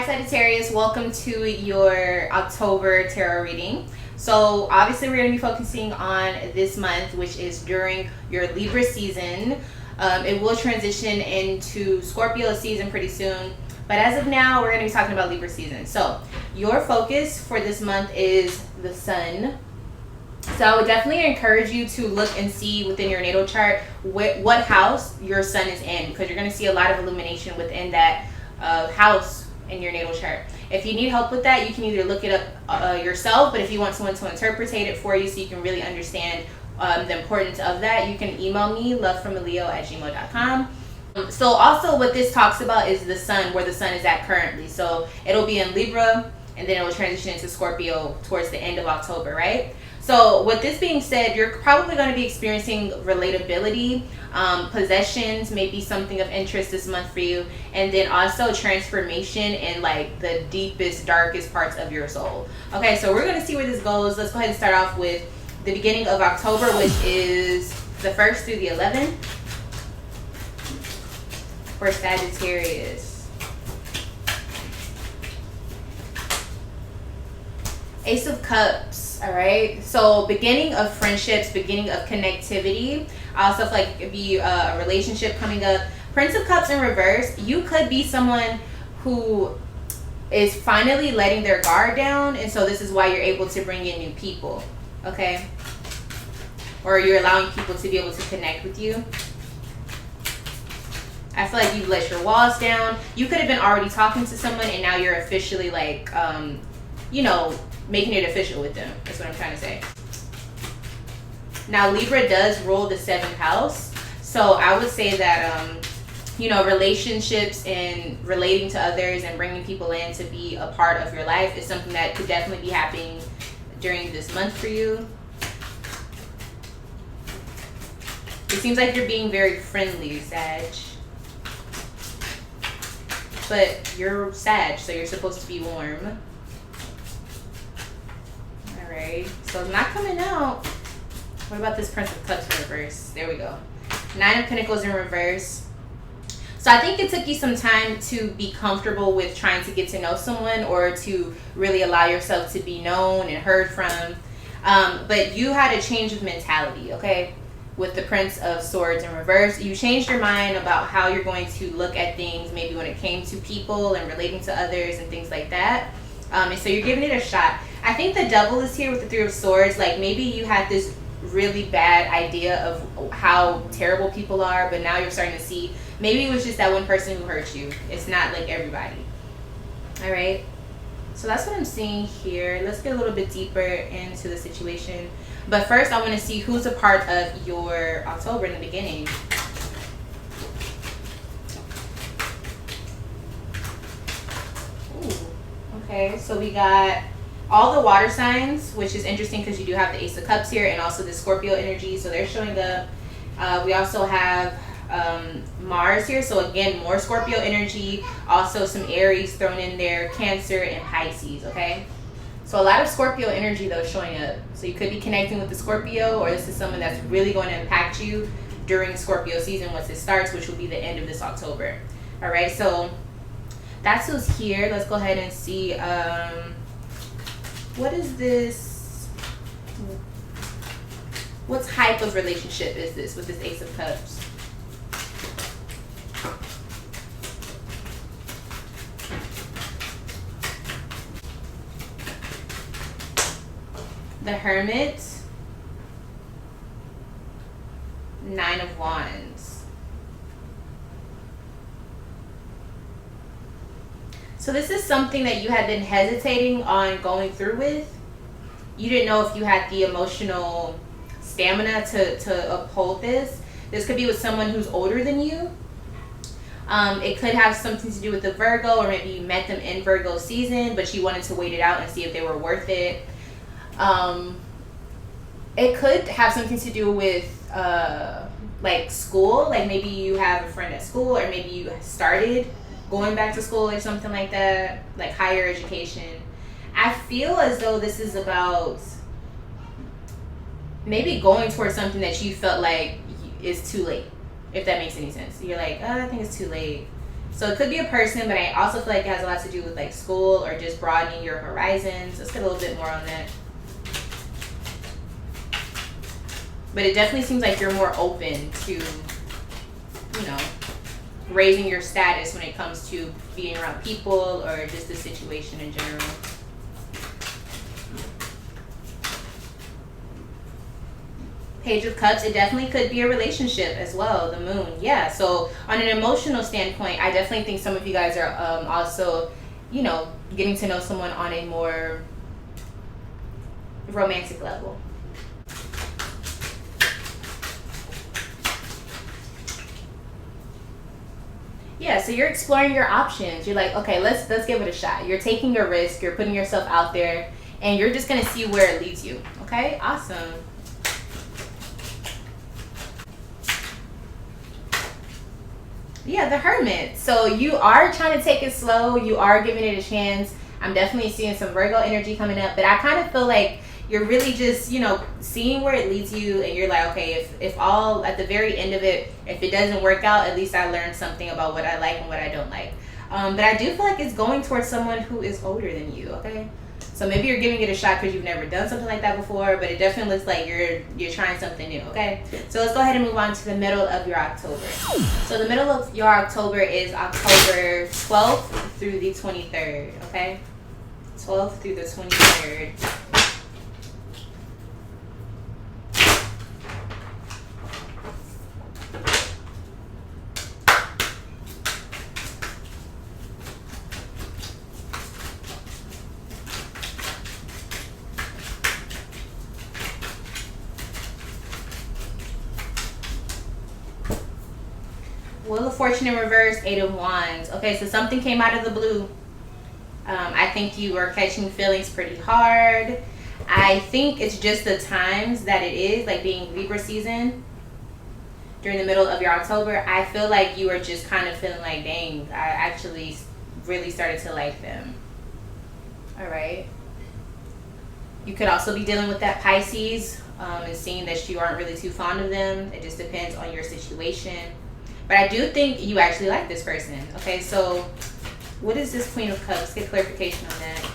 Hi Sagittarius, welcome to your October tarot reading. So obviously we're going to be focusing on this month, which is during your Libra season. It will transition into Scorpio season pretty soon, but as of now we're going to be talking about Libra season. So your focus for this month is the sun. So I would definitely encourage you to look and see within your natal chart what house your sun is in, because you're going to see a lot of illumination within that house in your natal chart. If you need help with that, you can either look it up yourself, but if you want someone to interpret it for you so you can really understand the importance of that, you can email me, lovefromaleo@gmail.com. So also what this talks about is the sun, where the sun is at currently. So it'll be in Libra, and then it will transition into Scorpio towards the end of October, right? So with this being said, you're probably going to be experiencing relatability, possessions may be something of interest this month for you, and then also transformation in like the deepest, darkest parts of your soul. Okay, so we're going to see where this goes. Let's go ahead and start off with the beginning of October, which is the 1st through the 11th for Sagittarius. Ace of Cups, all right? So beginning of friendships, beginning of connectivity. I also feel like it could be a relationship coming up. Prince of Cups in reverse. You could be someone who is finally letting their guard down, and so this is why you're able to bring in new people, okay? Or you're allowing people to be able to connect with you. I feel like you've let your walls down. You could have been already talking to someone, and now you're officially like, making it official with them. That's what I'm trying to say. Now Libra does rule the 7th house, so I would say that relationships and relating to others and bringing people in to be a part of your life is something that could definitely be happening during this month for you. It seems like you're being very friendly, Sag, but you're Sag, so you're supposed to be warm. Alright, so it's not coming out. What about this Prince of Cups in reverse? There we go. 9 of Pentacles in reverse. So I think it took you some time to be comfortable with trying to get to know someone, or to really allow yourself to be known and heard from. But you had a change of mentality, okay? With the Prince of Swords in reverse. You changed your mind about how you're going to look at things, maybe when it came to people and relating to others and things like that. And so you're giving it a shot. I think the Devil is here with the 3 of Swords. Like maybe you had this really bad idea of how terrible people are, but now you're starting to see maybe it was just that one person who hurt you. It's not like everybody. All right. So that's what I'm seeing here. Let's get a little bit deeper into the situation. But first I want to see who's a part of your October in the beginning. Okay, so we got all the water signs, which is interesting because you do have the Ace of Cups here and also the Scorpio energy, so they're showing up. We also have Mars here, so again, more Scorpio energy, also some Aries thrown in there, Cancer and Pisces, okay? So a lot of Scorpio energy though showing up. So you could be connecting with the Scorpio, or this is someone that's really going to impact you during Scorpio season once it starts, which will be the end of this October. All right, so that's who's here. Let's go ahead and see. What is this? What type of relationship is this with this Ace of Cups? The Hermit. 9 of Wands. So this is something that you had been hesitating on going through with. You didn't know if you had the emotional stamina to uphold this. This could be with someone who's older than you. It could have something to do with the Virgo, or maybe you met them in Virgo season, but you wanted to wait it out and see if they were worth it. It could have something to do with like school, like maybe you have a friend at school, or maybe you started going back to school or something like that, like higher education. I feel as though this is about maybe going towards something that you felt like is too late, if that makes any sense. You're like, oh, I think it's too late. So it could be a person, but I also feel like it has a lot to do with like school or just broadening your horizons. Let's get a little bit more on that. But it definitely seems like you're more open to, you know, raising your status when it comes to being around people or just the situation in general. Page of Cups, it definitely could be a relationship as well, the moon. Yeah, so on an emotional standpoint, I definitely think some of you guys are also, you know, getting to know someone on a more romantic level. Yeah, so you're exploring your options. You're like, okay, let's give it a shot. You're taking a risk, you're putting yourself out there, and you're just gonna see where it leads you. Okay, awesome. Yeah, the Hermit. So you are trying to take it slow. You are giving it a chance. I'm definitely seeing some Virgo energy coming up, but I kind of feel like you're really just, you know, seeing where it leads you, and you're like, okay, if all at the very end of it, if it doesn't work out, at least I learned something about what I like and what I don't like. But I do feel like it's going towards someone who is older than you. Okay. So maybe you're giving it a shot because you've never done something like that before, but it definitely looks like you're trying something new, okay? So let's go ahead and move on to the middle of your October. So the middle of your October is October 12th through the 23rd, okay? 12th through the 23rd. Wheel of Fortune in reverse, 8 of Wands. Okay, so something came out of the blue. I think you are catching feelings pretty hard. I think it's just the times that it is, like being Libra season during the middle of your October. I feel like you are just kind of feeling like, dang, I actually really started to like them. All right. You could also be dealing with that Pisces and seeing that you aren't really too fond of them. It just depends on your situation. But I do think you actually like this person. Okay, so what is this Queen of Cups? Let's get clarification on that.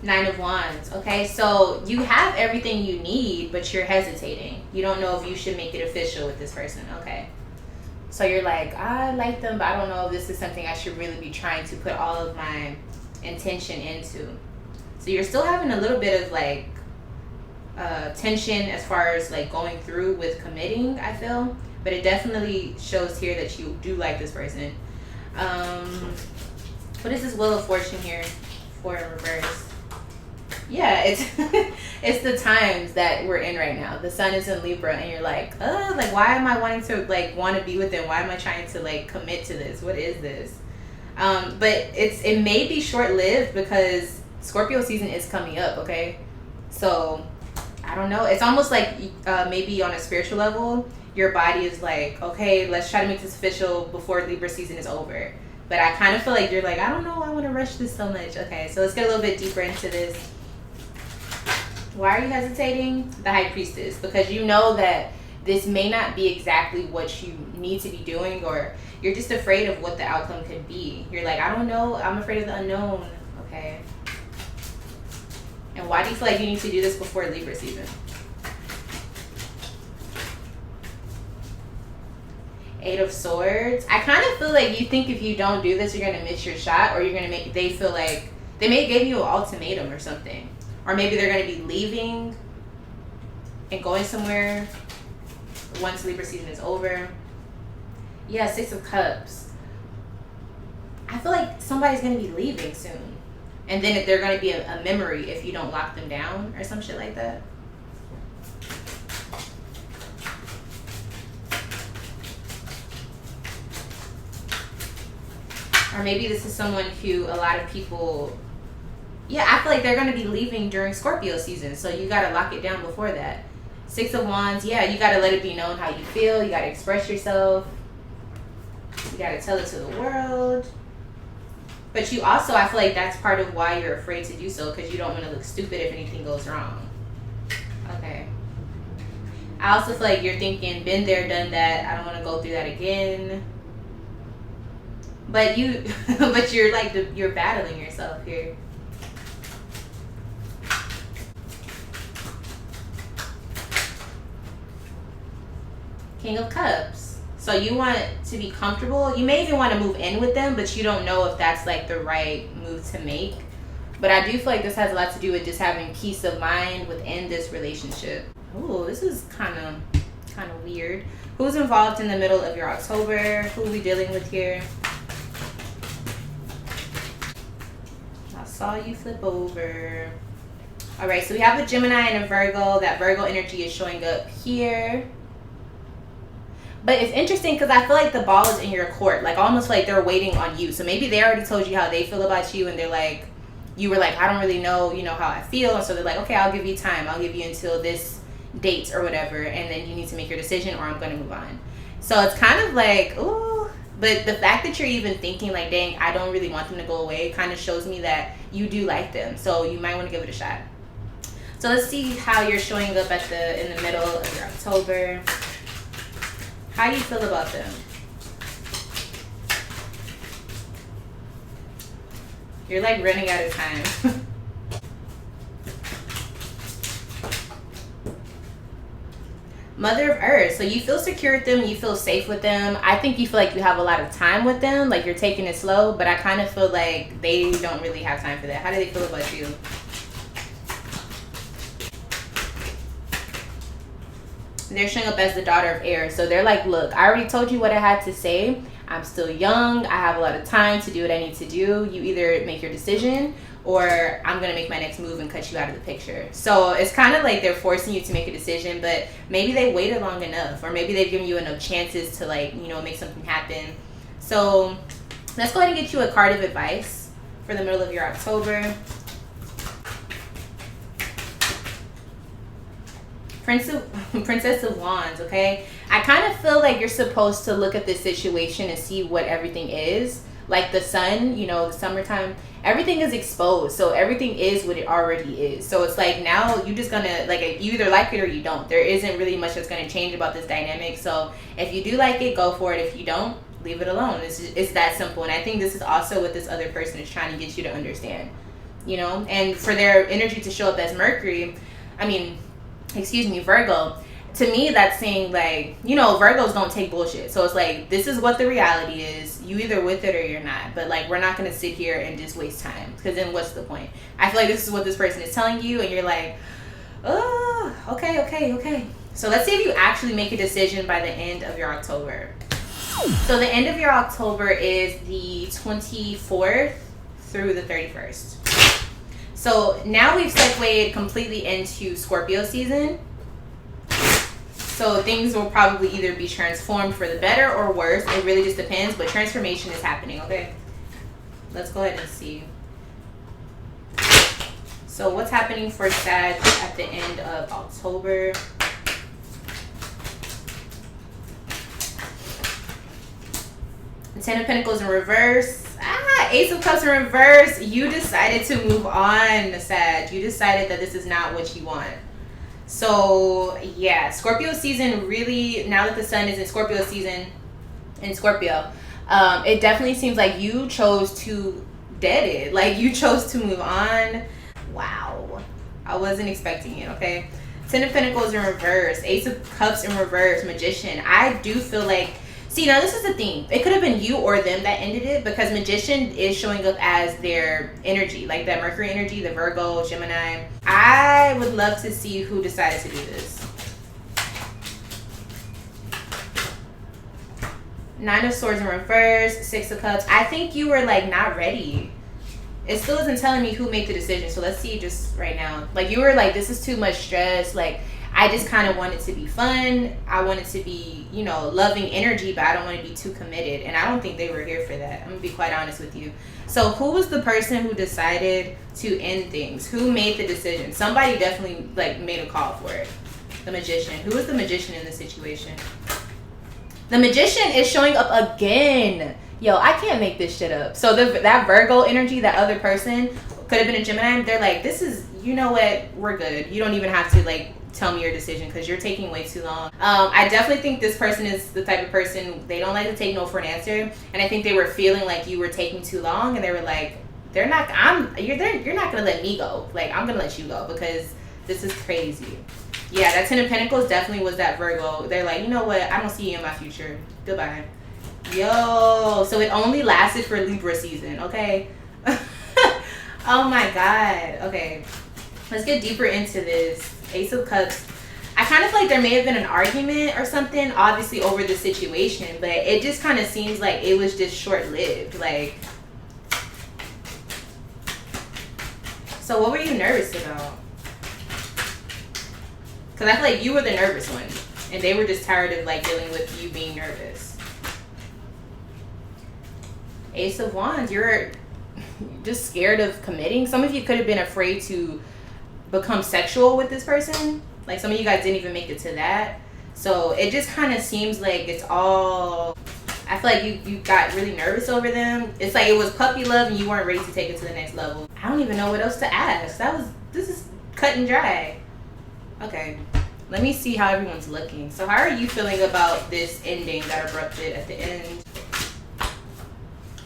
9 of Wands. Okay, so you have everything you need, but you're hesitating. You don't know if you should make it official with this person. Okay. So you're like, I like them, but I don't know if this is something I should really be trying to put all of my intention into. So you're still having a little bit of like tension as far as like going through with committing, I feel. But it definitely shows here that you do like this person. What is this Wheel of Fortune here for in reverse? Yeah, it's it's the times that we're in right now. The sun is in Libra, and you're like, oh, like why am I wanting to like want to be with them? Why am I trying to like commit to this? What is this? But it may be short lived because Scorpio season is coming up. Okay, so I don't know. It's almost like maybe on a spiritual level, your body is like, okay, let's try to make this official before Libra season is over. But I kind of feel like you're like, I don't know, I want to rush this so much. Okay, so let's get a little bit deeper into this. Why are you hesitating? The High Priestess. Because you know that this may not be exactly what you need to be doing, or you're just afraid of what the outcome could be. You're like, I don't know, I'm afraid of the unknown. Okay. And why do you feel like you need to do this before Libra season? 8 of Swords. I kind of feel like you think if you don't do this, you're going to miss your shot, or you're going to make, they feel like, they may give you an ultimatum or something. Or maybe they're going to be leaving and going somewhere once Libra season is over. Yeah, 6 of Cups. I feel like somebody's going to be leaving soon. And then they're going to be a memory if you don't lock them down or some shit like that. Or maybe this is someone who a lot of people... Yeah, I feel like they're going to be leaving during Scorpio season. So you got to lock it down before that. 6 of Wands. Yeah, you got to let it be known how you feel. You got to express yourself. You got to tell it to the world. But you also, I feel like that's part of why you're afraid to do so, because you don't want to look stupid if anything goes wrong. Okay. I also feel like you're thinking, been there, done that. I don't want to go through that again. But but you're like, you're battling yourself here. King of Cups. So you want to be comfortable. You may even want to move in with them, but you don't know if that's like the right move to make. But I do feel like this has a lot to do with just having peace of mind within this relationship. Ooh, this is kind of weird. Who's involved in the middle of your October? Who are we dealing with here? I saw you flip over. All right, so we have a Gemini and a Virgo. That Virgo energy is showing up here. But it's interesting because I feel like the ball is in your court, like almost like they're waiting on you. So maybe they already told you how they feel about you, and they're like, you were like, I don't really know, how I feel. And so they're like, okay, I'll give you time. I'll give you until this date or whatever, and then you need to make your decision or I'm going to move on. So it's kind of like, ooh. But the fact that you're even thinking like, dang, I don't really want them to go away kind of shows me that you do like them. So you might want to give it a shot. So let's see how you're showing up in the middle of your October. How do you feel about them? You're like running out of time. Mother of Earth. So you feel secure with them. You feel safe with them. I think you feel like you have a lot of time with them. Like you're taking it slow. But I kind of feel like they don't really have time for that. How do they feel about you? They're showing up as the daughter of air. So they're like, look, I already told you what I had to say. I'm still young. I have a lot of time to do what I need to do. You either make your decision or I'm going to make my next move and cut you out of the picture. So it's kind of like they're forcing you to make a decision, but maybe they waited long enough, or maybe they've given you enough chances to make something happen. So let's go ahead and get you a card of advice for the middle of your October. Princess of Wands, okay? I kind of feel like you're supposed to look at this situation and see what everything is. Like the sun, the summertime, everything is exposed. So everything is what it already is. So it's like now you just gonna, you either like it or you don't. There isn't really much that's gonna change about this dynamic. So if you do like it, go for it. If you don't, leave it alone. It's that simple. And I think this is also what this other person is trying to get you to understand, and for their energy to show up as Mercury, Virgo, to me that's saying Virgos don't take bullshit. So it's like, this is what the reality is. You either with it or you're not. But we're not going to sit here and just waste time, because then what's the point? I feel like this is what this person is telling you and you're like, oh, okay. So let's see if you actually make a decision by the end of your October. So the end of your October is the 24th through the 31st. So now we've segued completely into Scorpio season. So things will probably either be transformed for the better or worse. It really just depends, but transformation is happening, okay? Let's go ahead and see. So what's happening for Sag at the end of October? Ten of Pentacles in reverse. Ace of Cups in reverse. You decided to move on, Sag. You decided that this is not what you want. So yeah, Scorpio season really, now that the sun is in Scorpio season, in Scorpio, it definitely seems like you chose to dead it. Like you chose to move on. Wow. I wasn't expecting it, okay? Ten of Pentacles in reverse. Ace of Cups in reverse. Magician. I do feel like, see, now this is the thing. It could have been you or them that ended it, because Magician is showing up as their energy, like that Mercury energy, the Virgo, Gemini. I would love to see who decided to do this. Nine of Swords in reverse, Six of Cups. I think you were not ready. It still isn't telling me who made the decision, so let's see just right now. You were like, this is too much stress. I just kind of want it to be fun. I want it to be, loving energy, but I don't want to be too committed. And I don't think they were here for that. I'm going to be quite honest with you. So who was the person who decided to end things? Who made the decision? Somebody definitely made a call for it. The Magician. Who is the Magician in this situation? The Magician is showing up again. Yo, I can't make this shit up. So that Virgo energy, that other person, could have been a Gemini. They're like, this is, you know what? We're good. You don't even have to tell me your decision, because you're taking way too long. I definitely think this person is the type of person, they don't like to take no for an answer, and I think they were feeling like you were taking too long, and they were like, you're not gonna let me go. Like, I'm gonna let you go because this is crazy. Yeah, that 10 of Pentacles definitely was that Virgo. They're like, you know what? I don't see you in my future. Goodbye. Yo, so it only lasted for Libra season, okay? Oh my God. Okay, let's get deeper into this. Ace of Cups. I kind of feel like there may have been an argument or something, obviously, over the situation, but it just kind of seems like it was just short-lived. Like, so what were you nervous about? Because I feel like you were the nervous one, and they were just tired of like dealing with you being nervous. Ace of Wands, you're just scared of committing. Some of you could have been afraid to become sexual with this person. Like, some of you guys didn't even make it to that. So it just kind of seems like it's all, I feel like you got really nervous over them. It's like it was puppy love and you weren't ready to take it to the next level. I don't even know what else to ask. This is cut and dry. Okay, let me see how everyone's looking. So how are you feeling about this ending that abrupted at the end?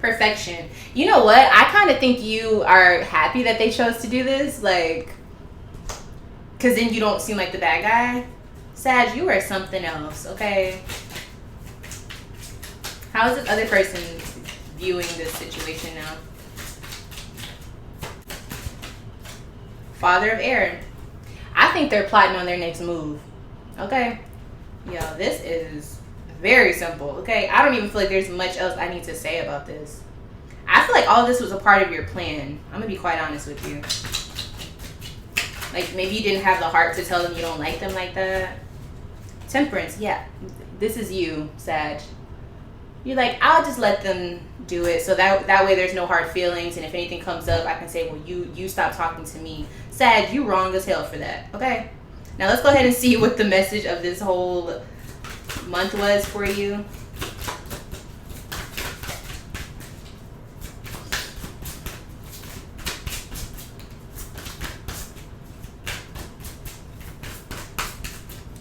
Perfection. You know what? I kind of think you are happy that they chose to do this. Like, because then you don't seem like the bad guy. Sag, you are something else, okay? How is this other person viewing this situation now? Father of Air. I think they're plotting on their next move, okay? Yo, this is very simple, okay? I don't even feel like there's much else I need to say about this. I feel like all this was a part of your plan. I'm gonna be quite honest with you. Like, maybe you didn't have the heart to tell them you don't like them like that. Temperance, yeah. This is you, Sag. You're like, I'll just let them do it, so that way there's no hard feelings, and if anything comes up, I can say, well, you stop talking to me. Sag, you wrong as hell for that, okay? Now let's go ahead and see what the message of this whole month was for you.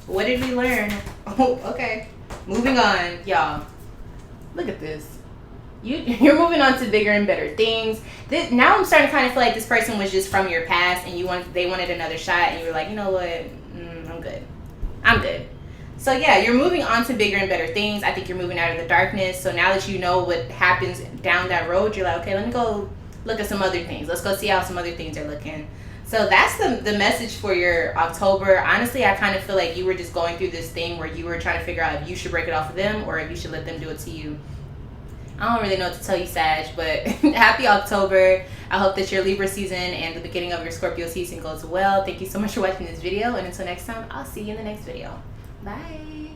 What did we learn? Oh, okay. Moving on, y'all. Look at this. You're moving on to bigger and better things. Now I'm starting to kind of feel like this person was just from your past, and they wanted another shot, and you were like, you know what? I'm good. I'm good. So yeah, you're moving on to bigger and better things. I think you're moving out of the darkness. So now that you know what happens down that road, you're like, okay, let me go look at some other things. Let's go see how some other things are looking. So that's the message for your October. Honestly, I kind of feel like you were just going through this thing where you were trying to figure out if you should break it off of them or if you should let them do it to you. I don't really know what to tell you, Sag, but happy October. I hope that your Libra season and the beginning of your Scorpio season goes well. Thank you so much for watching this video, and until next time, I'll see you in the next video. Bye.